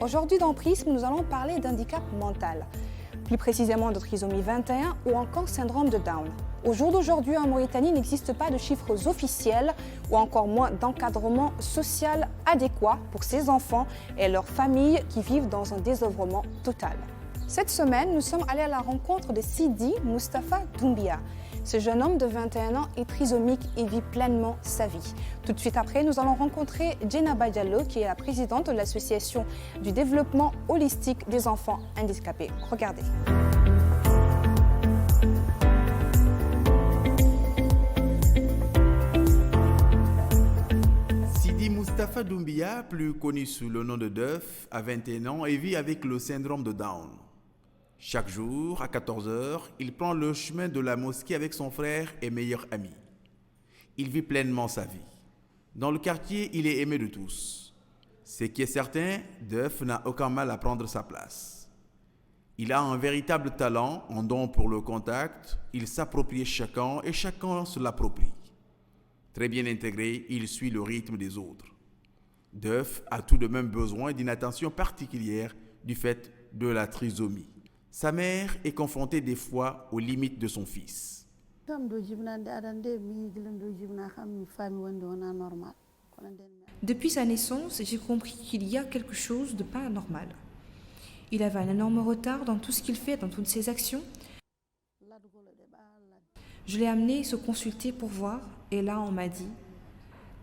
Aujourd'hui dans Prisme, nous allons parler d'handicap mental, plus précisément de trisomie 21 ou encore syndrome de Down. Au jour d'aujourd'hui, en Mauritanie, il n'existe pas de chiffres officiels ou encore moins d'encadrement social adéquat pour ces enfants et leurs familles qui vivent dans un désœuvrement total. Cette semaine, nous sommes allés à la rencontre de Sidi Moustapha Doumbia. Ce jeune homme de 21 ans est trisomique et vit pleinement sa vie. Tout de suite après, nous allons rencontrer Djenaba Diallo, qui est la présidente de l'Association du développement holistique des enfants handicapés. Regardez. Sidi Moustapha Doumbia, plus connu sous le nom de Deuf, a 21 ans et vit avec le syndrome de Down. Chaque jour, à 14 h, il prend le chemin de la mosquée avec son frère et meilleur ami. Il vit pleinement sa vie. Dans le quartier, il est aimé de tous. Ce qui est certain, Deuf n'a aucun mal à prendre sa place. Il a un véritable talent, un don pour le contact. Il s'approprie chacun et chacun se l'approprie. Très bien intégré, il suit le rythme des autres. Deuf a tout de même besoin d'une attention particulière du fait de la trisomie. Sa mère est confrontée des fois aux limites de son fils. Depuis sa naissance, j'ai compris qu'il y a quelque chose de pas normal. Il avait un énorme retard dans tout ce qu'il fait, dans toutes ses actions. Je l'ai amené se consulter pour voir, et là on m'a dit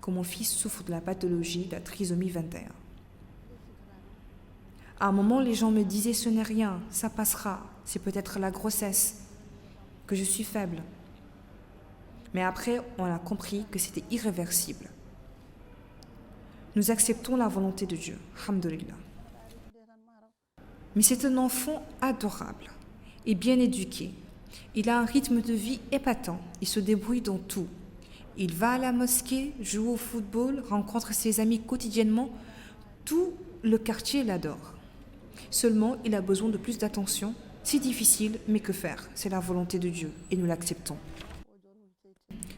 que mon fils souffre de la pathologie de la trisomie 21. À un moment, les gens me disaient « ce n'est rien, ça passera, c'est peut-être la grossesse, que je suis faible ». Mais après, on a compris que c'était irréversible. Nous acceptons la volonté de Dieu, alhamdoulilah. Mais c'est un enfant adorable et bien éduqué. Il a un rythme de vie épatant, il se débrouille dans tout. Il va à la mosquée, joue au football, rencontre ses amis quotidiennement. Tout le quartier l'adore. Seulement, il a besoin de plus d'attention. C'est difficile, mais que faire? C'est la volonté de Dieu et nous l'acceptons.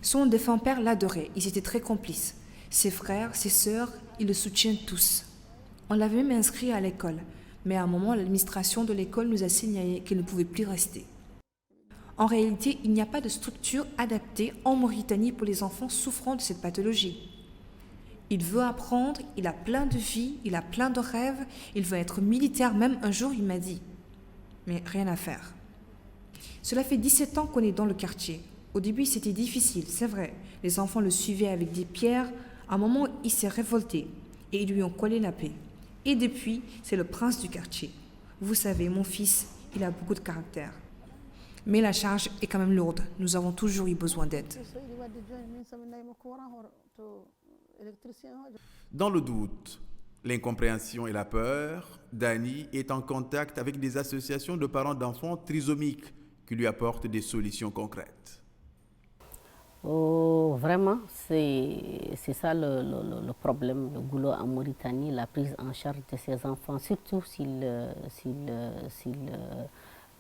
Son défunt père l'adorait, ils étaient très complices. Ses frères, ses sœurs, ils le soutiennent tous. On l'avait même inscrit à l'école, mais à un moment, l'administration de l'école nous a signalé qu'il ne pouvait plus rester. En réalité, il n'y a pas de structure adaptée en Mauritanie pour les enfants souffrant de cette pathologie. Il veut apprendre, il a plein de vie, il a plein de rêves, il veut être militaire, même un jour il m'a dit. Mais rien à faire. Cela fait 17 ans qu'on est dans le quartier. Au début c'était difficile, c'est vrai. Les enfants le suivaient avec des pierres. À un moment il s'est révolté et ils lui ont collé la paix. Et depuis, c'est le prince du quartier. Vous savez, mon fils, il a beaucoup de caractère. Mais la charge est quand même lourde. Nous avons toujours eu besoin d'aide. Dans le doute, l'incompréhension et la peur, Dani est en contact avec des associations de parents d'enfants trisomiques qui lui apportent des solutions concrètes. Oh, vraiment, c'est ça le problème, le goulot en Mauritanie, la prise en charge de ces enfants, surtout s'ils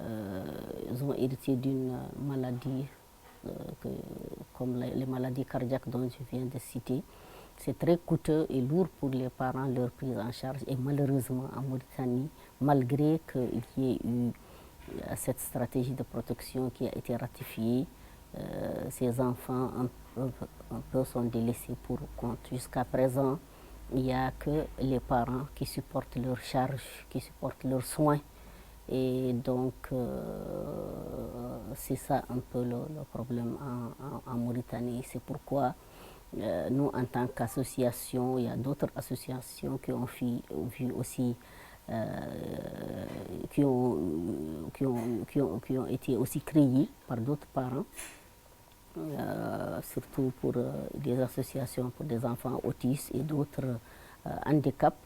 ont hérité d'une maladie comme les maladies cardiaques dont je viens de citer. C'est très coûteux et lourd pour les parents, leur prise en charge. Et malheureusement, en Mauritanie, malgré qu'il y ait eu cette stratégie de protection qui a été ratifiée, ces enfants un peu sont délaissés pour compte. Jusqu'à présent, il n'y a que les parents qui supportent leurs charges, qui supportent leurs soins. Et donc, c'est ça un peu le problème en Mauritanie. C'est pourquoi nous, en tant qu'association, il y a d'autres associations qui ont vu aussi, qui ont été aussi créées par d'autres parents, surtout pour des associations pour des enfants autistes et d'autres handicaps,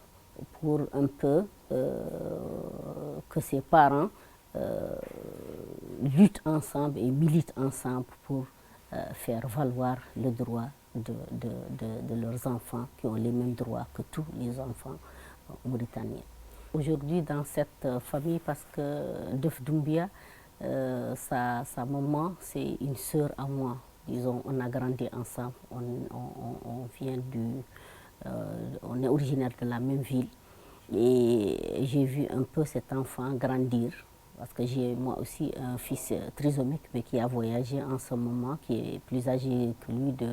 pour un peu que ces parents luttent ensemble et militent ensemble pour faire valoir le droit de leurs enfants qui ont les mêmes droits que tous les enfants mauritaniens. Aujourd'hui, dans cette famille, parce que Deuf Doumbia, sa maman, c'est une sœur à moi. Disons, on a grandi ensemble, on est originaire de la même ville. Et j'ai vu un peu cet enfant grandir, parce que j'ai moi aussi un fils trisomique, mais qui a voyagé en ce moment, qui est plus âgé que lui de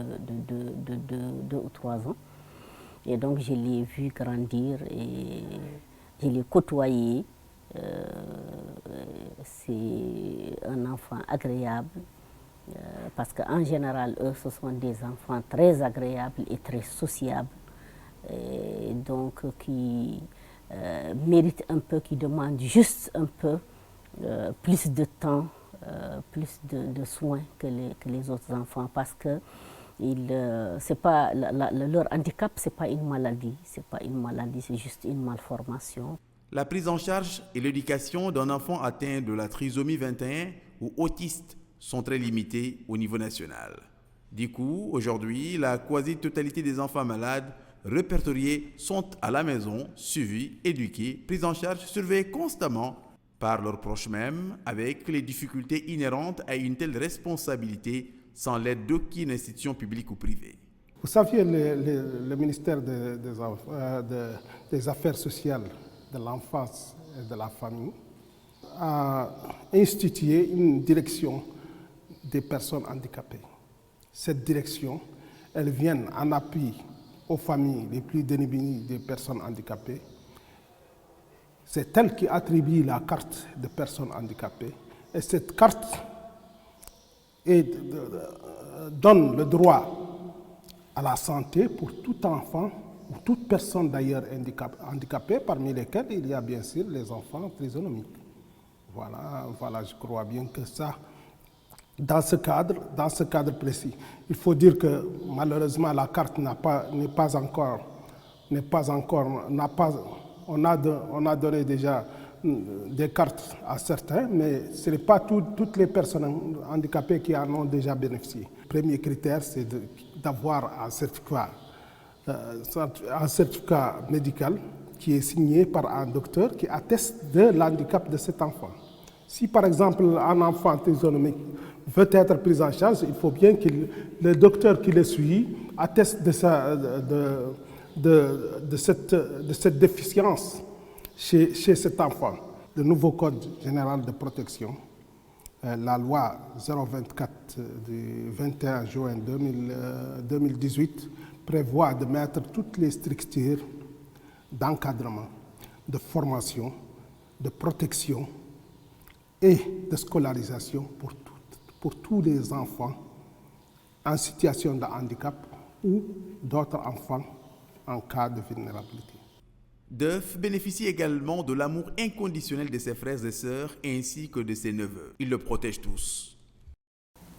2 ou 3 ans. Et donc je l'ai vu grandir et je l'ai côtoyé. C'est un enfant agréable, parce qu'en général, eux, ce sont des enfants très agréables et très sociables, et donc qui méritent un peu, qui demandent juste un peu plus de temps, plus de soins que les autres enfants, parce que c'est pas, leur handicap, ce n'est pas une maladie, c'est juste une malformation. La prise en charge et l'éducation d'un enfant atteint de la trisomie 21 ou autiste sont très limitées au niveau national. Du coup, aujourd'hui, la quasi-totalité des enfants malades répertoriés sont à la maison, suivis, éduqués, pris en charge, surveillés constamment par leurs proches même, avec les difficultés inhérentes à une telle responsabilité sans l'aide d'aucune institution publique ou privée. Vous saviez, le ministère des Affaires sociales, de l'enfance et de la famille a institué une direction des personnes handicapées. Cette direction, elle vient en appui aux familles les plus démunies des personnes handicapées. C'est elle qui attribue la carte de personnes handicapées. Et cette carte donne le droit à la santé pour tout enfant ou toute personne d'ailleurs handicapée, parmi lesquelles il y a bien sûr les enfants trisomiques. Voilà, je crois bien que ça, dans ce cadre précis, il faut dire que malheureusement la carte on a donné déjà des cartes à certains, mais ce n'est pas toutes les personnes handicapées qui en ont déjà bénéficié. Le premier critère, c'est d'avoir un certificat médical qui est signé par un docteur qui atteste de l'handicap de cet enfant. Si par exemple un enfant trisomique veut être pris en charge, il faut bien que le docteur qui le suit atteste de cette déficience chez cet enfant. Le nouveau Code général de protection, la loi 024 du 21 juin 2018, prévoit de mettre toutes les structures d'encadrement, de formation, de protection et de scolarisation pour tous les enfants en situation de handicap ou d'autres enfants en cas de vulnérabilité. Duff bénéficie également de l'amour inconditionnel de ses frères et sœurs ainsi que de ses neveux. Ils le protègent tous.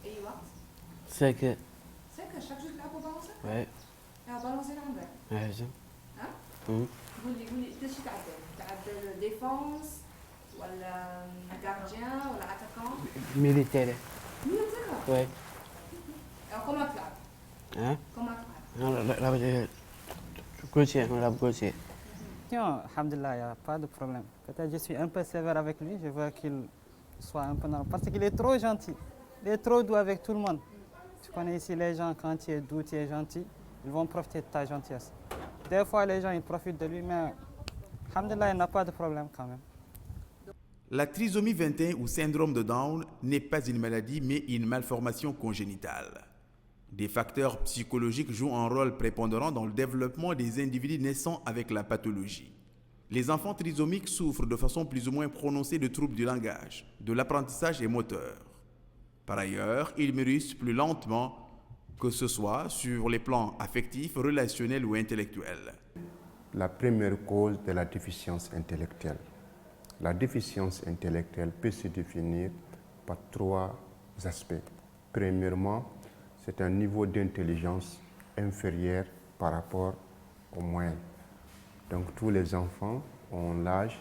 Et Iwa? C'est que chaque jour là pour balancer? ouais. Alors balancer l'envers. Ouais, j'aime. Hein? Mhm. Vous تعدل défense ولا gardien ولا attaquant? Militaire. Militaire. Ouais. Alors comment tu l'as? Hein? Comment tu l'as? Non, la gaucher. Alhamdulillah, il n'y a pas de problème. Peut-être que je suis un peu sévère avec lui, je veux qu'il soit un peu normal. Parce qu'il est trop gentil, il est trop doux avec tout le monde. Tu connais ici les gens, quand tu es doux, tu es gentil, ils vont profiter de ta gentillesse. Des fois, les gens ils profitent de lui, mais alhamdulillah, il n'a pas de problème quand même. La trisomie 21 ou syndrome de Down n'est pas une maladie, mais une malformation congénitale. Des facteurs psychologiques jouent un rôle prépondérant dans le développement des individus naissant avec la pathologie. Les enfants trisomiques souffrent de façon plus ou moins prononcée de troubles du langage, de l'apprentissage et moteur. Par ailleurs, ils mûrissent plus lentement, que ce soit sur les plans affectifs, relationnels ou intellectuels. La première cause de la déficience intellectuelle. La déficience intellectuelle peut se définir par 3 aspects. Premièrement, c'est un niveau d'intelligence inférieur par rapport aux moyens. Donc tous les enfants ont l'âge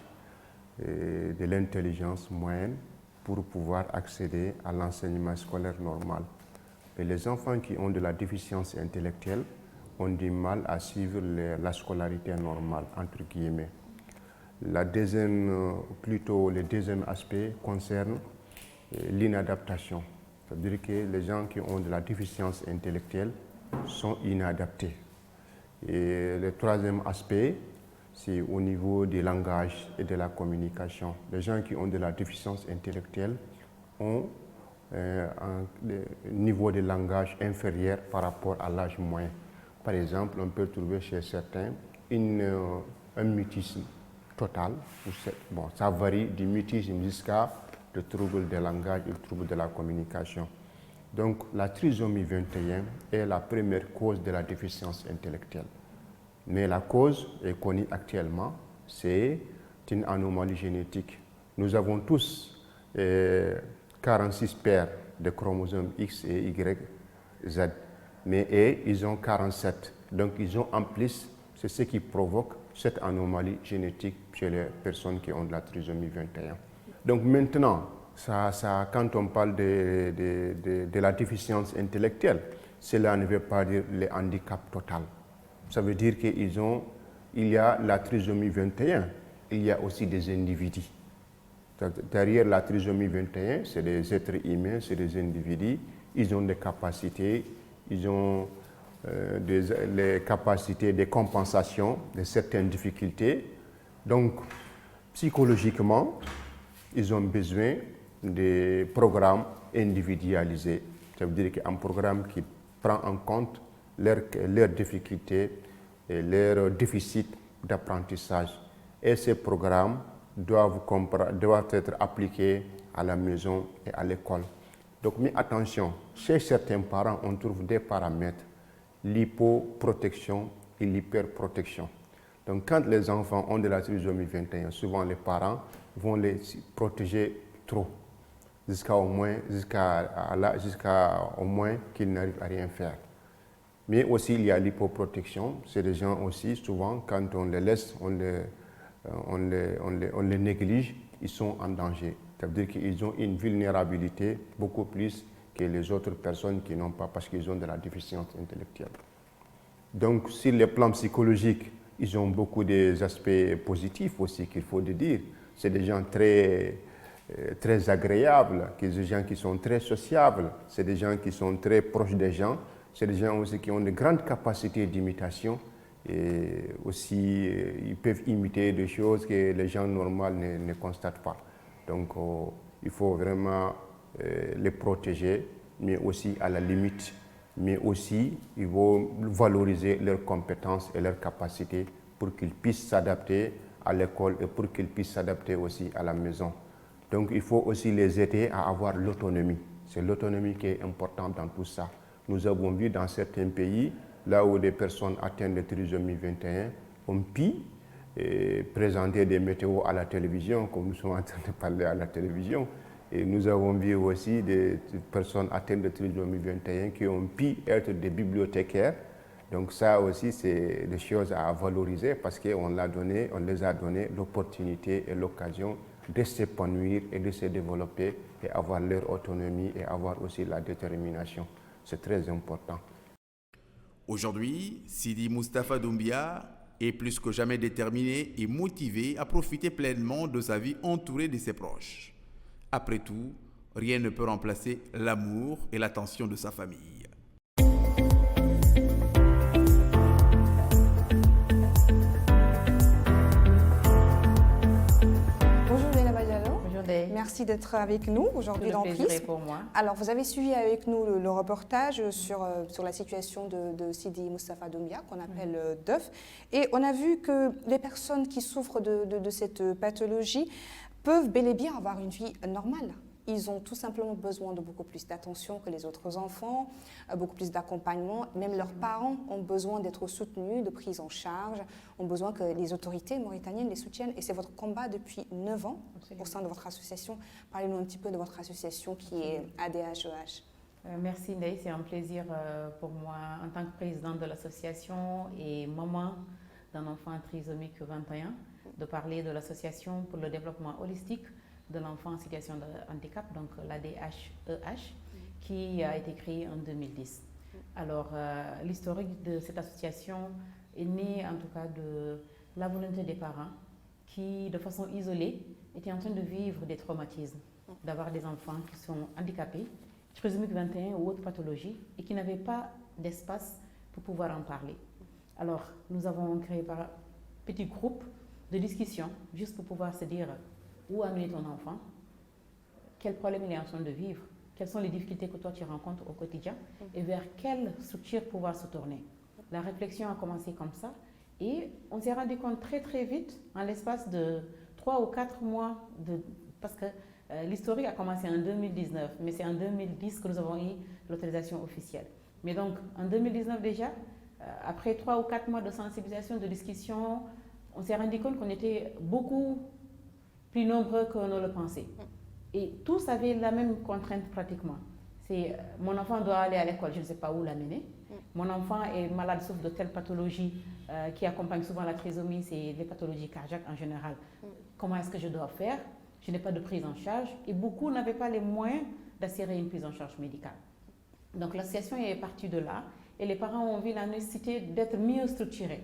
de l'intelligence moyenne pour pouvoir accéder à l'enseignement scolaire normal. Et les enfants qui ont de la déficience intellectuelle ont du mal à suivre la scolarité normale, entre guillemets. Le deuxième aspect concerne l'inadaptation. C'est-à-dire que les gens qui ont de la déficience intellectuelle sont inadaptés. Et le troisième aspect, c'est au niveau du langage et de la communication. Les gens qui ont de la déficience intellectuelle ont un niveau de langage inférieur par rapport à l'âge moyen. Par exemple, on peut trouver chez certains un mutisme total. Bon, ça varie du mutisme jusqu'à le trouble de langage et le trouble de la communication. Donc, la trisomie 21 est la première cause de la déficience intellectuelle. Mais la cause est connue actuellement, c'est une anomalie génétique. Nous avons tous 46 paires de chromosomes X et Y, Z, mais ils ont 47. Donc, ils ont en plus, c'est ce qui provoque cette anomalie génétique chez les personnes qui ont de la trisomie 21. Donc maintenant, quand on parle de la déficience intellectuelle, cela ne veut pas dire le handicap total. Ça veut dire qu'il y a la trisomie 21, il y a aussi des individus. Derrière la trisomie 21, c'est des êtres humains, c'est des individus, ils ont des capacités, ils ont les capacités de compensation de certaines difficultés. Donc, psychologiquement, ils ont besoin de programmes individualisés. Ça veut dire qu'un programme qui prend en compte leurs difficultés et leurs déficits d'apprentissage. Et ces programmes doivent être appliqués à la maison et à l'école. Donc, mais attention, chez certains parents, on trouve des paramètres, l'hypoprotection et l'hyperprotection. Donc, quand les enfants ont de la trisomie 21, souvent les parents vont les protéger trop, jusqu'à au moins qu'ils n'arrivent à rien faire. Mais aussi, il y a l'hypoprotection. C'est des gens aussi, souvent, quand on les laisse, on les néglige, ils sont en danger. Ça veut dire qu'ils ont une vulnérabilité beaucoup plus que les autres personnes qui n'ont pas, parce qu'ils ont de la déficience intellectuelle. Donc, sur le plan psychologique, ils ont beaucoup d'aspects positifs aussi qu'il faut dire. C'est des gens très agréables, des gens qui sont très sociables, c'est des gens qui sont très proches des gens, c'est des gens aussi qui ont de grandes capacités d'imitation et aussi ils peuvent imiter des choses que les gens normaux ne constatent pas. Donc il faut vraiment les protéger, mais aussi à la limite, mais aussi il faut valoriser leurs compétences et leurs capacités pour qu'ils puissent s'adapter à l'école et pour qu'ils puissent s'adapter aussi à la maison. Donc il faut aussi les aider à avoir l'autonomie. C'est l'autonomie qui est importante dans tout ça. Nous avons vu dans certains pays, là où des personnes atteintes de trisomie 21 ont pu présenter des météos à la télévision, comme nous sommes en train de parler à la télévision. Et nous avons vu aussi des personnes atteintes de trisomie 21 qui ont pu être des bibliothécaires. Donc ça aussi, c'est des choses à valoriser parce qu'on les a donné l'opportunité et l'occasion de s'épanouir et de se développer et avoir leur autonomie et avoir aussi la détermination. C'est très important. Aujourd'hui, Sidi Moustapha Doumbia est plus que jamais déterminé et motivé à profiter pleinement de sa vie entourée de ses proches. Après tout, rien ne peut remplacer l'amour et l'attention de sa famille. Merci d'être avec nous aujourd'hui dans Prisme. Pour moi. Alors, vous avez suivi avec nous le reportage sur la situation de Sidi Moustapha Doumbia, qu'on appelle DEUF. Et on a vu que les personnes qui souffrent de cette pathologie peuvent bel et bien avoir une vie normale. Ils ont tout simplement besoin de beaucoup plus d'attention que les autres enfants, beaucoup plus d'accompagnement. Même leurs parents ont besoin d'être soutenus, de prise en charge, ont besoin que les autorités mauritaniennes les soutiennent. Et c'est votre combat depuis 9 ans au sein de votre association. Parlez-nous un petit peu de votre association qui est ADHEH. Merci Ndeye, c'est un plaisir pour moi en tant que présidente de l'association et maman d'un enfant trisomique 21 de parler de l'association pour le développement holistique de l'enfant en situation de handicap, donc l'ADHEH, qui a été créée en 2010. Alors, l'historique de cette association est né en tout cas de la volonté des parents qui, de façon isolée, étaient en train de vivre des traumatismes, d'avoir des enfants qui sont handicapés, trisomique 21 ou autres pathologies, et qui n'avaient pas d'espace pour pouvoir en parler. Alors, nous avons créé petits groupes de discussion, juste pour pouvoir se dire où amener ton enfant, quel problème il est en train de vivre, quelles sont les difficultés que toi tu rencontres au quotidien et vers quelle structure pouvoir se tourner. La réflexion a commencé comme ça et on s'est rendu compte très très vite, en l'espace de 3 ou 4 mois, parce que l'historique a commencé en 2019, mais c'est en 2010 que nous avons eu l'autorisation officielle. Mais donc en 2019 déjà, après 3 ou 4 mois de sensibilisation, de discussion, on s'est rendu compte qu'on était beaucoup plus nombreux qu'on ne le pensait. Et tous avaient la même contrainte pratiquement. C'est mon enfant doit aller à l'école, je ne sais pas où l'amener. Mon enfant est malade, souffre de telle pathologie qui accompagne souvent la trisomie, c'est les pathologies cardiaques en général. Comment est-ce que je dois faire? Je n'ai pas de prise en charge et beaucoup n'avaient pas les moyens d'assurer une prise en charge médicale. Donc l'association est partie de là et les parents ont vu la nécessité d'être mieux structurés.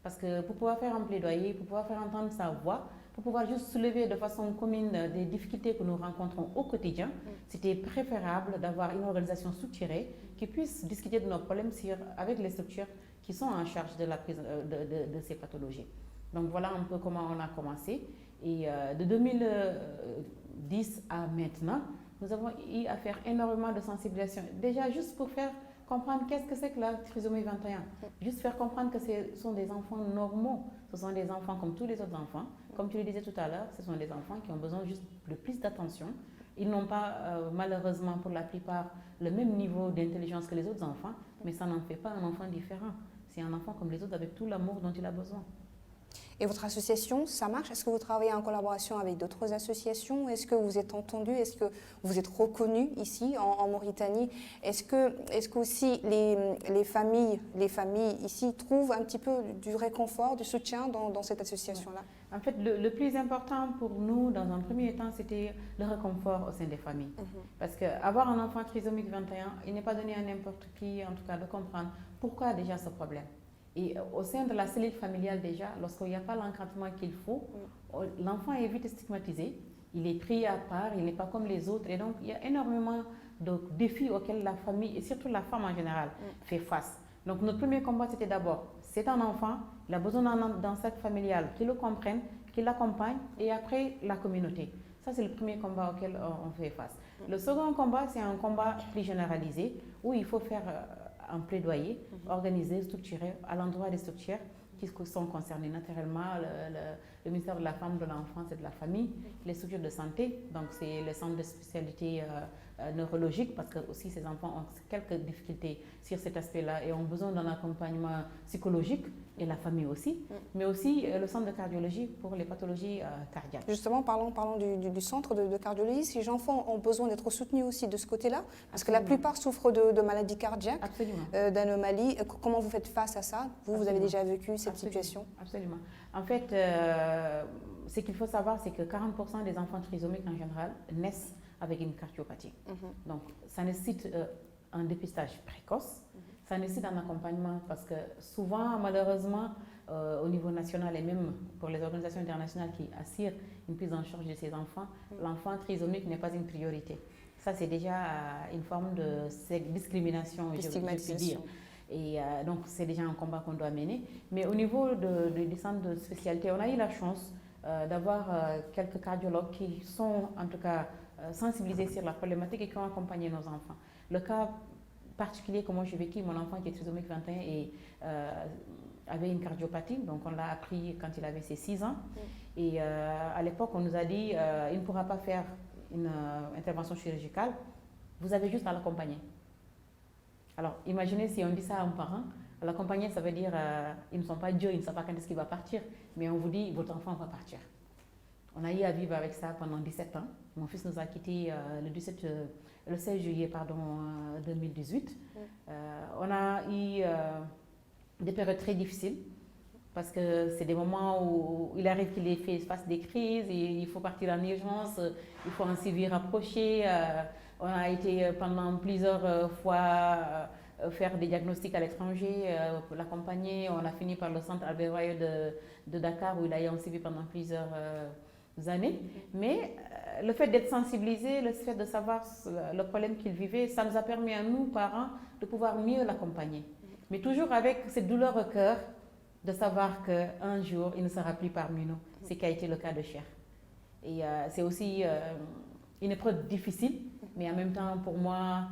Parce que pour pouvoir faire un plaidoyer, pour pouvoir faire entendre sa voix, pour pouvoir juste soulever de façon commune des difficultés que nous rencontrons au quotidien, c'était préférable d'avoir une organisation structurée qui puisse discuter de nos problèmes avec les structures qui sont en charge de la prise de ces pathologies. Donc voilà un peu comment on a commencé. Et de 2010 à maintenant, nous avons eu à faire énormément de sensibilisation. Déjà juste pour faire comprendre qu'est-ce que c'est que la trisomie 21. Juste faire comprendre que ce sont des enfants normaux. Ce sont des enfants comme tous les autres enfants. Comme tu le disais tout à l'heure, ce sont des enfants qui ont besoin juste de plus d'attention. Ils n'ont pas, malheureusement, pour la plupart, le même niveau d'intelligence que les autres enfants, mais ça n'en fait pas un enfant différent. C'est un enfant comme les autres avec tout l'amour dont il a besoin. Et votre association, ça marche? Est-ce que vous travaillez en collaboration avec d'autres associations? Est-ce que vous êtes entendu? Est-ce que vous êtes reconnu ici en Mauritanie? Est-ce que aussi les familles ici trouvent un petit peu du réconfort, du soutien dans cette association-là? En fait, le plus important pour nous, dans un premier temps, c'était le réconfort au sein des familles. Parce qu'avoir un enfant trisomique 21, il n'est pas donné à n'importe qui, en tout cas, de comprendre pourquoi déjà ce problème. Et au sein de la cellule familiale déjà, lorsqu'il n'y a pas l'encadrement qu'il faut, l'enfant est vite stigmatisé, il est pris à part, il n'est pas comme les autres. Et donc, il y a énormément de défis auxquels la famille, et surtout la femme en général, fait face. Donc, notre premier combat, c'était d'abord, c'est un enfant, il a besoin d'un cercle familial qui le comprenne, qui l'accompagne, et après, la communauté. Ça, c'est le premier combat auquel on fait face. Le second combat, c'est un combat plus généralisé, où il faut faire un plaidoyer organisé, structuré, à l'endroit des structures qui sont concernées naturellement, le ministère de la Femme, de l'Enfance et de la Famille, les structures de santé, donc c'est le centre de spécialité neurologique, parce que aussi ces enfants ont quelques difficultés sur cet aspect-là et ont besoin d'un accompagnement psychologique, et la famille aussi, mais aussi le centre de cardiologie pour les pathologies cardiaques. Justement, parlons du centre de cardiologie. Ces enfants ont besoin d'être soutenus aussi de ce côté-là, parce que la plupart souffrent de maladies cardiaques, d'anomalies. Comment vous faites face à ça? Vous avez déjà vécu cette situation? Absolument. En fait, ce qu'il faut savoir, c'est que 40% des enfants trisomiques en général naissent avec une cardiopathie. Donc, ça nécessite un dépistage précoce. Ça nécessite un accompagnement parce que souvent, malheureusement, au niveau national et même pour les organisations internationales qui assurent une prise en charge de ces enfants, l'enfant trisomique n'est pas une priorité. Ça, c'est déjà une forme de discrimination, je puis dire. Et donc, c'est déjà un combat qu'on doit mener. Mais au niveau des centres de spécialité, on a eu la chance d'avoir quelques cardiologues qui sont, en tout cas, sensibilisés sur la problématique et qui ont accompagné nos enfants. Le cas particulier que moi j'ai vécu, mon enfant qui est trisomique 21 et avait une cardiopathie, donc on l'a appris quand il avait ses 6 ans. Et à l'époque, on nous a dit il ne pourra pas faire une intervention chirurgicale, vous avez juste à l'accompagner. Alors imaginez si on dit ça à un parent, l'accompagner ça veut dire ils ne sont pas Dieu, ils ne savent pas quand est-ce qu'il va partir, mais on vous dit votre enfant va partir. On a eu à vivre avec ça pendant 17 ans. Mon fils nous a quittés le 16 juillet 2018. On a eu des périodes très difficiles parce que c'est des moments où il arrive qu'il fasse des crises et il faut partir en urgence, il faut un suivi rapproché. On a été pendant plusieurs fois faire des diagnostics à l'étranger pour l'accompagner. On a fini par le centre Albert Royer de Dakar où il a eu un suivi pendant plusieurs années, mais le fait d'être sensibilisé, le fait de savoir le problème qu'il vivait, ça nous a permis à nous, parents, de pouvoir mieux l'accompagner. Mais toujours avec cette douleur au cœur de savoir qu'un jour, il ne sera plus parmi nous. C'est ce qui a été le cas de Cheikh. Et c'est aussi une épreuve difficile, mais en même temps, pour moi,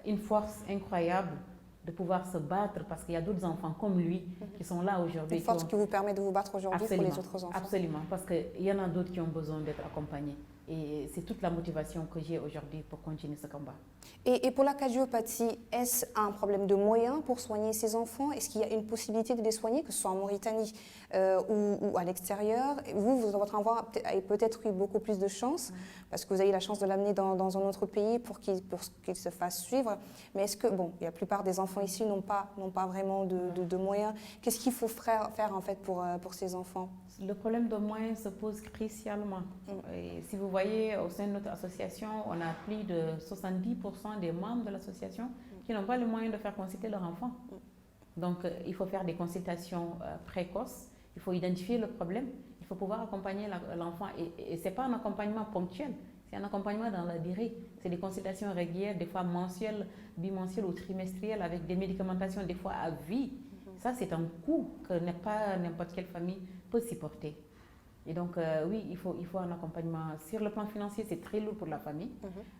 une force incroyable de pouvoir se battre parce qu'il y a d'autres enfants comme lui qui sont là aujourd'hui. Une force qui vous permet de vous battre aujourd'hui pour les autres enfants. Absolument, parce qu'il y en a d'autres qui ont besoin d'être accompagnés. Et c'est toute la motivation que j'ai aujourd'hui pour continuer ce combat. Et pour la cardiopathie, est-ce un problème de moyens pour soigner ces enfants? Est-ce qu'il y a une possibilité de les soigner, que ce soit en Mauritanie ou à l'extérieur? Vous, votre enfant a peut-être eu beaucoup plus de chance, parce que vous avez eu la chance de l'amener dans un autre pays pour qu'il se fasse suivre. Mais est-ce que, bon, la plupart des enfants ici n'ont pas vraiment de moyens. Qu'est-ce qu'il faut faire en fait pour ces enfants? Le problème de moyens se pose crucialement. Et si vous voyez, au sein de notre association, on a plus de 70% des membres de l'association qui n'ont pas les moyens de faire consulter leur enfant. Donc, il faut faire des consultations précoces, il faut identifier le problème, il faut pouvoir accompagner l'enfant. Et ce n'est pas un accompagnement ponctuel, c'est un accompagnement dans la durée. C'est des consultations régulières, des fois mensuelles, bimensuelles ou trimestrielles, avec des médicamentations, des fois à vie. Ça, c'est un coût que pas n'importe quelle famille peut supporter. Et donc, oui, il faut un accompagnement. Sur le plan financier, c'est très lourd pour la famille.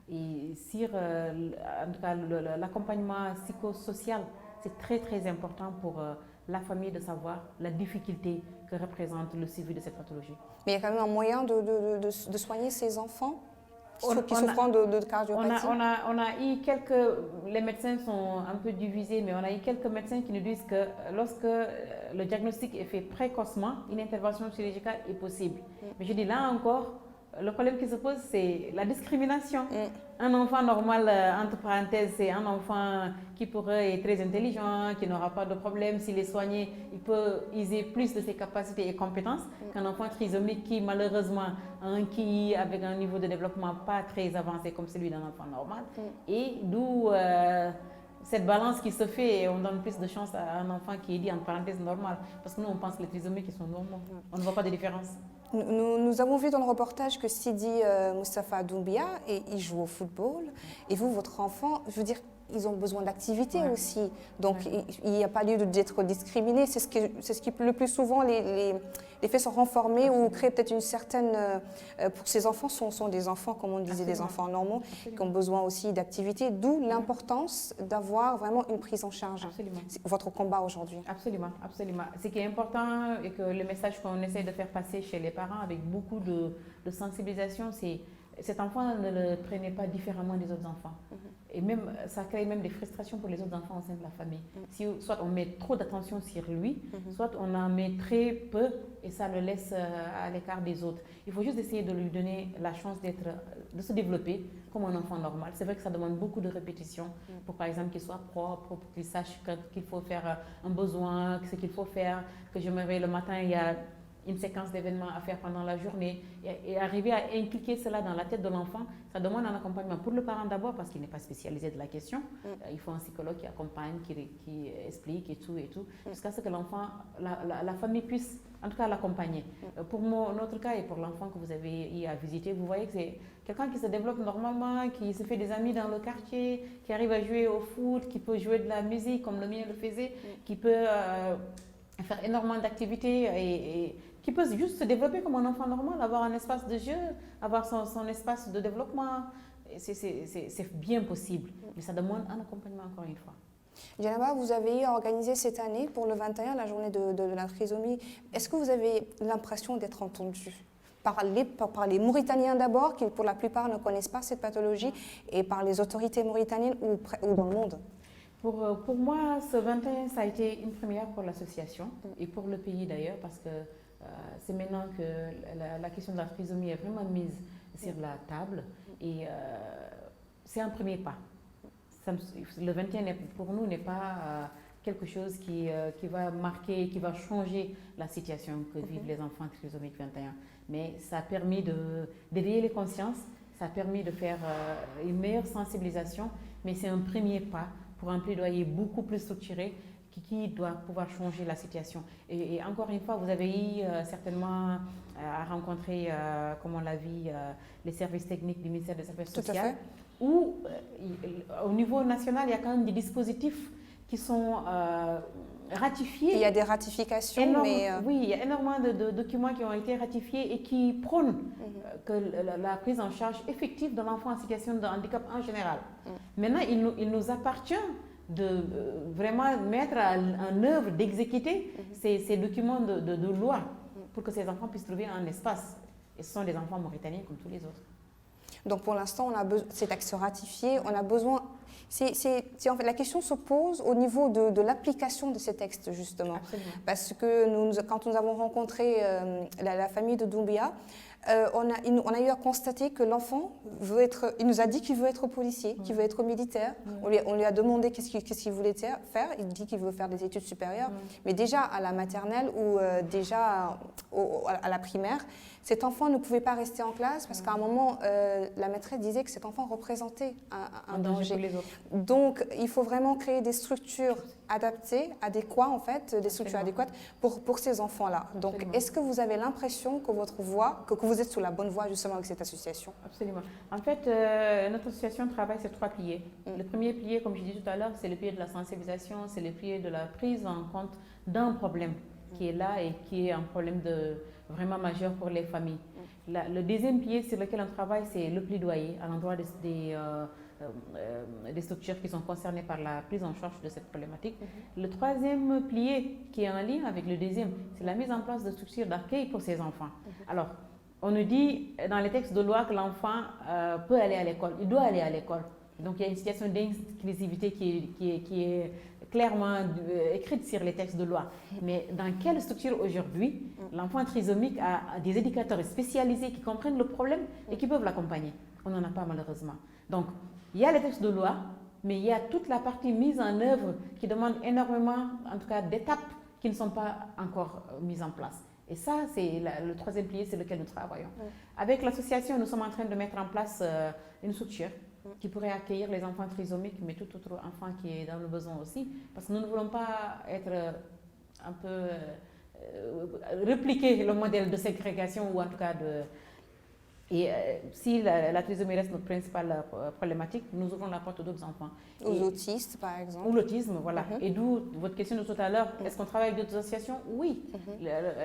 Et sur en tout cas, l'accompagnement psychosocial, c'est très, très important pour la famille de savoir la difficulté que représente le suivi de cette pathologie. Mais il y a quand même un moyen de soigner ces enfants qui souffrent de cardiopathie. On a eu les médecins sont un peu divisés, mais on a eu quelques médecins qui nous disent que lorsque le diagnostic est fait précocement, une intervention chirurgicale est possible. Mais je dis là encore, le problème qui se pose, c'est la discrimination. Un enfant normal, entre parenthèses, c'est un enfant qui pourrait être très intelligent, qui n'aura pas de problème. S'il est soigné, il peut user plus de ses capacités et compétences qu'un enfant trisomique qui, malheureusement, a un QI avec un niveau de développement pas très avancé comme celui d'un enfant normal. Et d'où cette balance qui se fait et on donne plus de chance à un enfant qui est dit, entre parenthèses, normal. Parce que nous, on pense que les trisomiques sont normaux. On ne voit pas de différence. Nous avons vu dans le reportage que Sidi Moustapha Doumbia, il joue au football. Et vous, votre enfant, je veux dire, ils ont besoin d'activité aussi. Donc, il n'y a pas lieu d'être discriminé. C'est ce qui, le plus souvent, les faits sont renformés ou créent peut-être une certaine... pour ces enfants, sont des enfants, comme on disait, des enfants normaux, qui ont besoin aussi d'activité. D'où l'importance d'avoir vraiment une prise en charge. Absolument. C'est votre combat aujourd'hui. Absolument, absolument. Ce qui est important et que le message qu'on essaie de faire passer chez les parents avec beaucoup de sensibilisation, c'est cet enfant ne le prenez pas différemment des autres enfants. Et même, ça crée même des frustrations pour les autres enfants au sein de la famille. Si, soit on met trop d'attention sur lui, soit on en met très peu et ça le laisse à l'écart des autres. Il faut juste essayer de lui donner la chance de se développer comme un enfant normal. C'est vrai que ça demande beaucoup de répétitions pour, par exemple, qu'il soit propre, pour qu'il sache qu'il faut faire un besoin, ce qu'il faut faire, que je me réveille le matin, il y a une séquence d'événements à faire pendant la journée et arriver à impliquer cela dans la tête de l'enfant, ça demande un accompagnement pour le parent d'abord parce qu'il n'est pas spécialisé de la question. Il faut un psychologue qui accompagne, qui explique et tout, jusqu'à ce que l'enfant, la famille puisse en tout cas l'accompagner. Pour notre cas et pour l'enfant que vous avez eu à visiter, vous voyez que c'est quelqu'un qui se développe normalement, qui se fait des amis dans le quartier, qui arrive à jouer au foot, qui peut jouer de la musique comme le mien le faisait, qui peut faire énormément d'activités et qui peut juste se développer comme un enfant normal, avoir un espace de jeu, avoir son espace de développement. C'est bien possible, mais ça demande un accompagnement encore une fois. Djenaba, vous avez organisé cette année pour le 21 la journée de la trisomie. Est-ce que vous avez l'impression d'être entendu par les Mauritaniens d'abord, qui pour la plupart ne connaissent pas cette pathologie, et par les autorités mauritaniennes ou dans le monde? Pour moi, ce 21, ça a été une première pour l'association et pour le pays d'ailleurs, parce que c'est maintenant que la question de la trisomie est vraiment mise sur la table et c'est un premier pas. Le 21 pour nous n'est pas quelque chose qui va marquer, qui va changer la situation que vivent les enfants trisomiques 21. Mais ça a permis d'éveiller les consciences, ça a permis de faire une meilleure sensibilisation, mais c'est un premier pas pour un plaidoyer beaucoup plus structuré qui doit pouvoir changer la situation. Et encore une fois, vous avez eu certainement à rencontrer, comme on l'a vu, les services techniques du ministère des Affaires sociales, où au niveau national, il y a quand même des dispositifs qui sont ratifiés. Il y a des ratifications, mais... Oui, il y a énormément de documents qui ont été ratifiés et qui prônent que la prise en charge effective de l'enfant en situation de handicap en général. Maintenant, il nous appartient de vraiment mettre en œuvre, d'exécuter ces documents de loi pour que ces enfants puissent trouver un espace. Et ce sont des enfants mauritaniens comme tous les autres. Donc pour l'instant, ces textes ratifiés, on a besoin... en fait, la question se pose au niveau de l'application de ces textes, justement. Absolument. Parce que quand nous avons rencontré la famille de Doumbia, on a eu à constater que l'enfant il nous a dit qu'il veut être policier, qu'il veut être militaire. On lui a demandé qu'est-ce qu'il voulait faire. Il dit qu'il veut faire des études supérieures. Mais déjà à la maternelle ou déjà à la primaire, cet enfant ne pouvait pas rester en classe parce qu'à un moment, la maîtresse disait que cet enfant représentait un danger pour les autres. Donc, il faut vraiment créer des structures adaptées, adéquates en fait, des structures adéquates pour ces enfants-là. Donc, Absolument. est-ce que vous avez l'impression que votre voie, que vous êtes sur la bonne voie justement avec cette association? Absolument. En fait, notre association travaille sur 3 piliers. Le premier pilier, comme je disais tout à l'heure, c'est le pilier de la sensibilisation, c'est le pilier de la prise en compte d'un problème qui est là et qui est un problème vraiment majeur pour les familles. Le deuxième pilier sur lequel on travaille, c'est le plaidoyer à l'endroit des structures qui sont concernées par la prise en charge de cette problématique. Le troisième pilier, qui est en lien avec le deuxième, c'est la mise en place de structures d'accueil pour ces enfants. Alors, on nous dit dans les textes de loi que l'enfant peut aller à l'école, il doit aller à l'école. Donc, il y a une situation d'inclusivité qui est clairement écrite sur les textes de loi. Mais dans quelle structure aujourd'hui l'enfant trisomique a des éducateurs spécialisés qui comprennent le problème et qui peuvent l'accompagner? On n'en a pas malheureusement. Donc, il y a les textes de loi, mais il y a toute la partie mise en œuvre qui demande énormément, en tout cas, d'étapes qui ne sont pas encore mises en place. Et ça, c'est le troisième pilier sur lequel nous travaillons. Avec l'association, nous sommes en train de mettre en place une structure qui pourrait accueillir les enfants trisomiques, mais tout autre enfant qui est dans le besoin aussi, parce que nous ne voulons pas être un peu répliquer le modèle de ségrégation ou en tout cas de... Et si la trisomie reste notre principale problématique, nous ouvrons la porte aux autres enfants. Aux autistes, par exemple. Ou l'autisme, voilà. Et d'où votre question de tout à l'heure, est-ce qu'on travaille avec d'autres associations? Oui.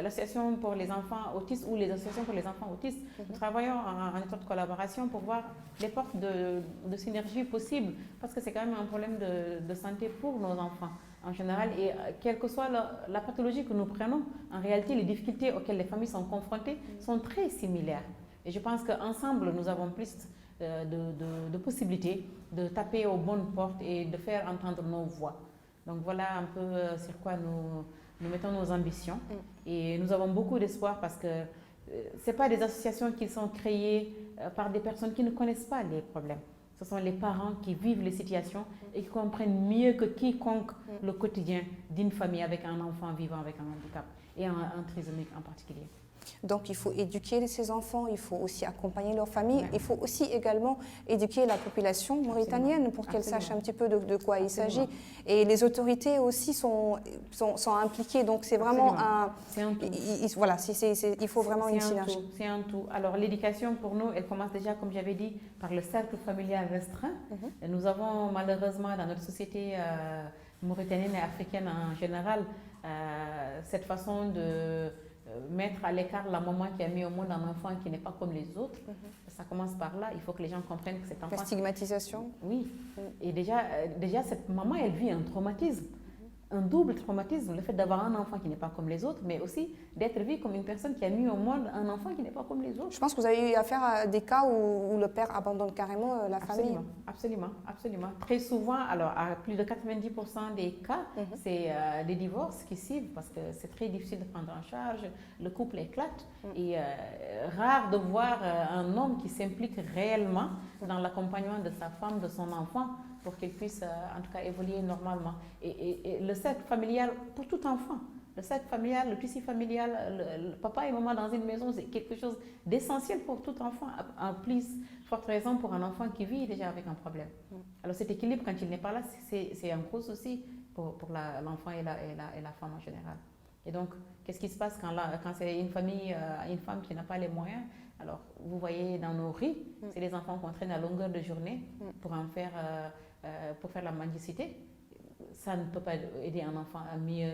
L'association pour les enfants autistes ou les associations pour les enfants autistes, nous travaillons en étroite collaboration pour voir les portes de synergie possibles, parce que c'est quand même un problème de santé pour nos enfants en général. Et quelle que soit la pathologie que nous prenons, en réalité, les difficultés auxquelles les familles sont confrontées sont très similaires. Et je pense qu'ensemble, nous avons plus de possibilités de taper aux bonnes portes et de faire entendre nos voix. Donc voilà un peu sur quoi nous mettons nos ambitions. Et nous avons beaucoup d'espoir parce que ce n'est pas des associations qui sont créées par des personnes qui ne connaissent pas les problèmes. Ce sont les parents qui vivent les situations et qui comprennent mieux que quiconque le quotidien d'une famille avec un enfant vivant avec un handicap et un trisomique en particulier. Donc il faut éduquer ces enfants, il faut aussi accompagner leur famille, il faut aussi également éduquer la population mauritanienne pour qu'elle sache un petit peu de quoi il s'agit. Et les autorités aussi sont impliquées, donc c'est vraiment il faut vraiment une synergie. C'est un tout. Alors l'éducation pour nous, elle commence déjà, comme j'avais dit, par le cercle familial restreint. Et nous avons malheureusement dans notre société mauritanienne et africaine en général cette façon de mettre à l'écart la maman qui a mis au monde un enfant qui n'est pas comme les autres. Ça commence par là. Il faut que les gens comprennent que cet enfant... La stigmatisation. Oui. Et déjà, cette maman, elle vit un traumatisme. Un double traumatisme, le fait d'avoir un enfant qui n'est pas comme les autres, mais aussi d'être vu comme une personne qui a mis au monde un enfant qui n'est pas comme les autres. Je pense que vous avez eu affaire à des cas où le père abandonne carrément la famille. Absolument. Très souvent, alors à plus de 90% des cas, c'est des divorces qui suivent parce que c'est très difficile de prendre en charge, le couple éclate et rare de voir un homme qui s'implique réellement dans l'accompagnement de sa femme, de son enfant, pour qu'il puisse en tout cas évoluer normalement. Et le cercle familial pour tout enfant, le cercle familial, le tissu familial, le papa et maman dans une maison, c'est quelque chose d'essentiel pour tout enfant, en plus forte raison pour un enfant qui vit déjà avec un problème. Alors cet équilibre, quand il n'est pas là, c'est un gros souci pour l'enfant et la femme en général. Et donc, qu'est-ce qui se passe quand c'est une famille, une femme qui n'a pas les moyens? Alors, vous voyez dans nos rues, c'est les enfants qu'on traîne à longueur de journée pour faire la mendicité. ça ne peut pas aider un enfant à mieux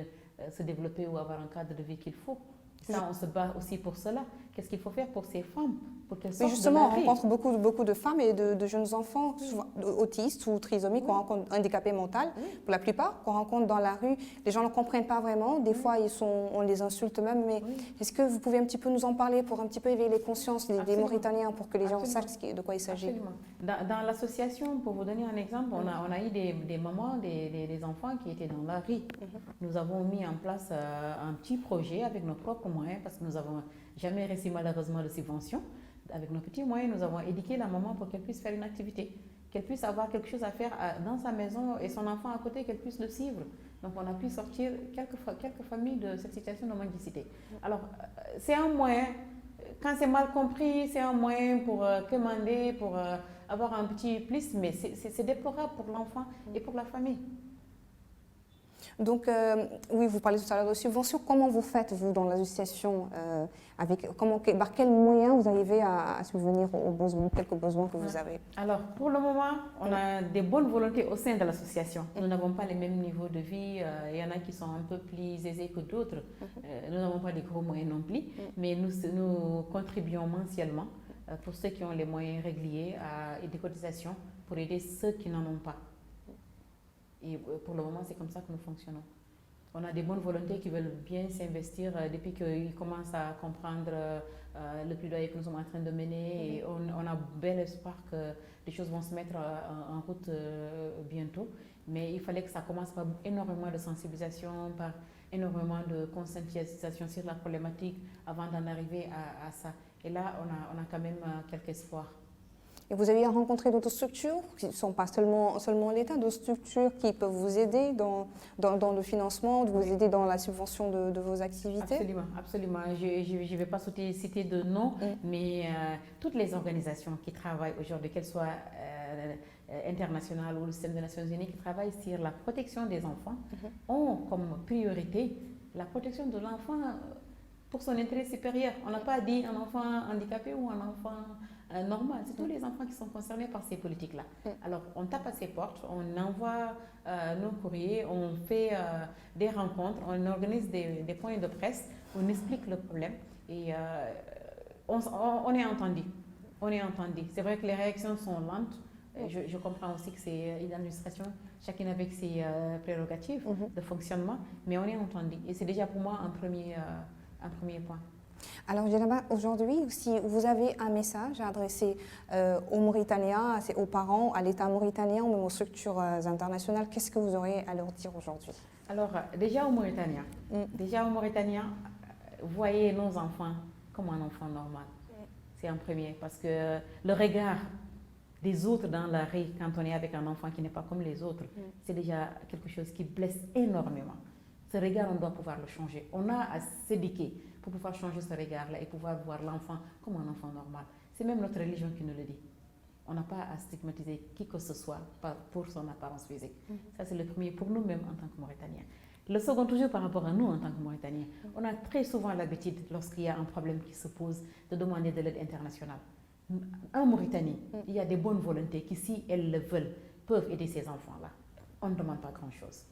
se développer ou avoir un cadre de vie qu'il faut. Ça, on se bat aussi pour cela. Qu'est-ce qu'il faut faire pour ces femmes, pour qu'elles sortent Mais justement, de la on rue? rencontre beaucoup de femmes et de jeunes enfants, souvent autistes ou trisomiques, qu'on rencontre handicapés mentaux, pour la plupart, qu'on rencontre dans la rue. Les gens ne comprennent pas vraiment. Des fois, on les insulte même. Mais est-ce que vous pouvez un petit peu nous en parler pour un petit peu éveiller les consciences des Mauritaniens, pour que les gens sachent de quoi il s'agit? Absolument. Dans l'association, pour vous donner un exemple, on a eu des mamans, des enfants qui étaient dans la rue. Nous avons mis en place un petit projet avec nos propres moyens, parce que nous n'avons jamais reçu malheureusement de subvention. Avec nos petits moyens, nous avons éduqué la maman pour qu'elle puisse faire une activité, qu'elle puisse avoir quelque chose à faire dans sa maison et son enfant à côté, qu'elle puisse le suivre. Donc on a pu sortir quelques familles de cette situation de mendicité. Alors c'est un moyen, quand c'est mal compris, c'est un moyen pour commander, pour avoir un petit plus, mais c'est déplorable pour l'enfant et pour la famille. Donc, oui, vous parlez tout à l'heure de subventions. Comment vous faites, vous, dans l'association, par quels moyens vous arrivez à subvenir aux besoins, quelques besoins que vous avez? Alors, pour le moment, on a des bonnes volontés au sein de l'association. Nous n'avons pas les mêmes niveaux de vie. Il y en a qui sont un peu plus aisés que d'autres. Nous n'avons pas des gros moyens non plus, mais nous contribuons mensuellement pour ceux qui ont les moyens réguliers et des cotisations pour aider ceux qui n'en ont pas. Et pour le moment, c'est comme ça que nous fonctionnons. On a des bonnes volontés qui veulent bien s'investir depuis qu'ils commencent à comprendre le plaidoyer que nous sommes en train de mener. Et on a bel espoir que les choses vont se mettre en route bientôt. Mais il fallait que ça commence par énormément de sensibilisation, par énormément de conscientisation sur la problématique avant d'en arriver à ça. Et là, on a quand même quelques espoirs. Et vous avez rencontré d'autres structures qui ne sont pas seulement l'État, d'autres structures qui peuvent vous aider dans le financement, vous aider dans la subvention de vos activités? Absolument, absolument. Je ne vais pas citer de nom, mais toutes les organisations qui travaillent aujourd'hui, qu'elles soient internationales ou le système des Nations Unies, qui travaillent sur la protection des enfants, ont comme priorité la protection de l'enfant pour son intérêt supérieur. On n'a pas dit un enfant handicapé ou un enfant normal. C'est tous les enfants qui sont concernés par ces politiques-là. Alors, on tape à ses portes, on envoie nos courriers, on fait des rencontres, on organise des points de presse, on explique le problème et on est entendu. On est entendu. C'est vrai que les réactions sont lentes. Je comprends aussi que c'est une administration, chacune avec ses prérogatives de fonctionnement, mais on est entendu. Et c'est déjà pour moi un premier point. Alors, Djenaba, aujourd'hui, si vous avez un message à adresser aux Mauritaniens, aux parents, à l'État mauritanien ou même aux structures internationales, qu'est-ce que vous aurez à leur dire aujourd'hui? Alors, déjà aux Mauritaniens, voyez nos enfants comme un enfant normal. C'est un premier, parce que le regard des autres dans la rue, quand on est avec un enfant qui n'est pas comme les autres, c'est déjà quelque chose qui blesse énormément. Ce regard, on doit pouvoir le changer. On a à s'éduquer pour pouvoir changer ce regard-là et pouvoir voir l'enfant comme un enfant normal. C'est même notre religion qui nous le dit. On n'a pas à stigmatiser qui que ce soit pour son apparence physique. Ça, c'est le premier pour nous-mêmes en tant que Mauritaniens. Le second, toujours par rapport à nous en tant que Mauritaniens, on a très souvent l'habitude, lorsqu'il y a un problème qui se pose, de demander de l'aide internationale. En Mauritanie, il y a des bonnes volontés qui, si elles le veulent, peuvent aider ces enfants-là. On ne demande pas grand-chose.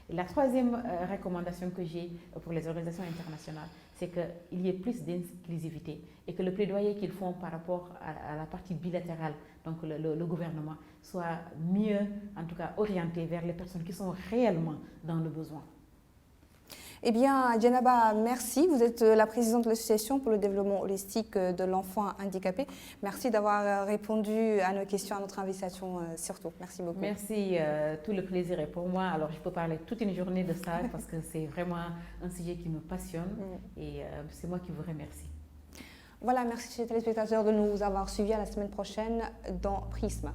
Et la troisième recommandation que j'ai pour les organisations internationales, c'est qu'il y ait plus d'inclusivité et que le plaidoyer qu'ils font par rapport à la partie bilatérale, donc le gouvernement, soit mieux, en tout cas orienté vers les personnes qui sont réellement dans le besoin. Eh bien, Djenaba, merci. Vous êtes la présidente de l'Association pour le développement holistique de l'enfant handicapé. Merci d'avoir répondu à nos questions, à notre invitation surtout. Merci beaucoup. Merci. Tout le plaisir est pour moi. Alors, je peux parler toute une journée de ça parce que c'est vraiment un sujet qui me passionne et c'est moi qui vous remercie. Voilà, merci chers téléspectateurs de nous avoir suivis. À la semaine prochaine dans Prisme.